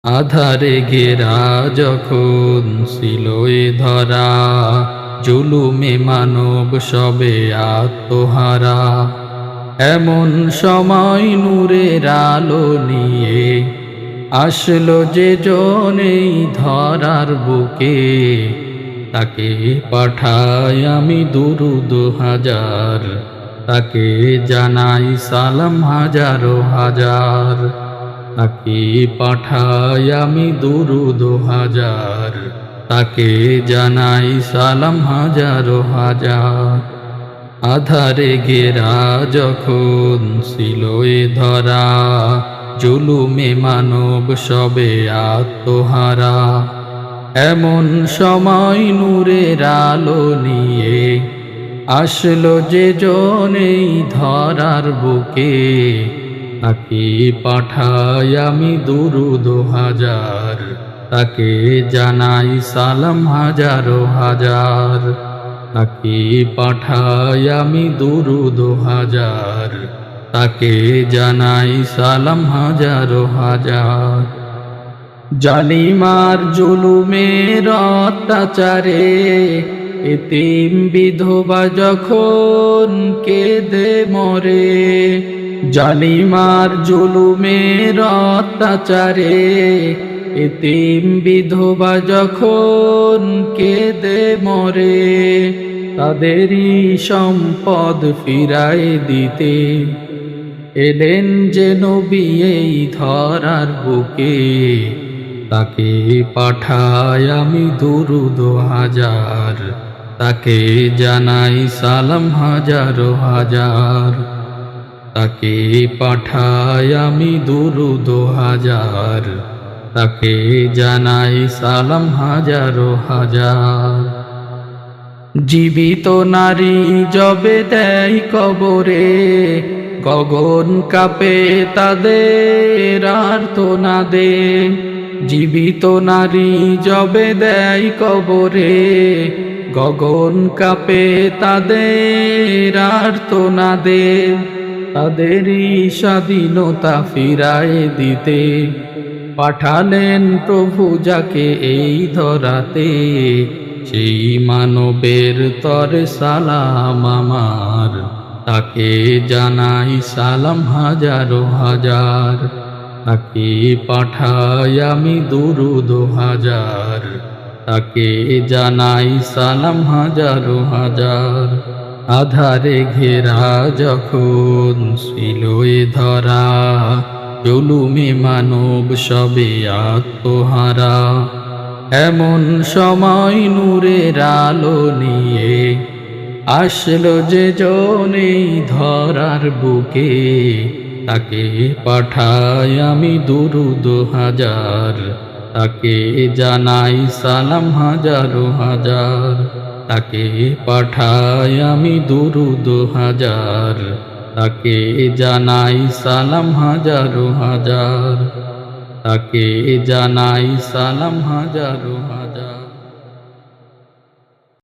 আধারে ঘেরা যখন ছিল এ ধরা, জুলুমে মানব সবে আত্মহারা। এমন সময় নূরের আলো নিয়ে আসলো যে জনেই ধরার বুকে, তাকে পাঠাই আমি দুরুদ হাজার, তাকে জানাই সালাম হাজারো হাজার। তাকে পাঠাই আমি দুরুদ হাজার, তাকে জানাই সালাম হাজারো হাজার। আধারে ঘেরা যখন ছিল এ ধরা, জুলুমে মানব সবে আত্মহারা। এমন সময় নূরের আলো নিয়ে আসলো যে জনেই ধরার বুকে, তাকে পাঠাই আমি দুরুদ হাজার, তাকে জানাই সালাম হাজারো হাজার। তাকে পাঠাই আমি দুরুদ হাজার, তাকে জানাই সালাম হাজারো হাজার। জালিমার জুলুমের অত্যাচারে এতিম বিধবা যখন কেঁদে মরে, জালিমার জুলুমের অত্যাচারে এতিম বিধবা যখন কেঁদে মরে, তাদেরই সম্পদ ফিরায় দিতে এলেন যে নবী এই ধরার বুকে, তাকে পাঠাই আমি দুরুদ হাজার, তাকে জানাই সালাম হাজারো হাজার। তাকে পাঠাই আমি দুরুদ হাজার, তাকে জানাই সালাম হাজারো হাজার। জীবিত নারী যবে দেয় কবরে, গগন কাঁপে তাদের আর্তনাদে। জীবিত নারী যবে দেয় কবরে, গগন কাঁপে তাদের আর্তনাদে। তাদেরই স্বাধীনতা ফিরায় দিতে পাঠালেন প্রভু যাকে এই ধরাতে, সেই মানবের তরে সালাম আমার, তাকে জানাই সালাম হাজারো হাজার। তাকে পাঠাই আমি দুরুদ হাজার, তাকে জানাই সালাম হাজারো হাজার। আধারে ঘেরা যখন ছিল এ ধরা, জুলুমে মানব সবে আত্মহারা। এমন সময় নূরের আলো নিয়ে আসলো যে জনেই ধরার বুকে, তাকে পাঠাই আমি দুরুদ হাজার, তাকে জানাই সালাম হাজারো হাজার। তাকে পাঠাই আমি দুরুদ হাজার, তাকে জানাই সালাম হাজারো হাজার। তাকে জানাই সালাম হাজারো হাজার।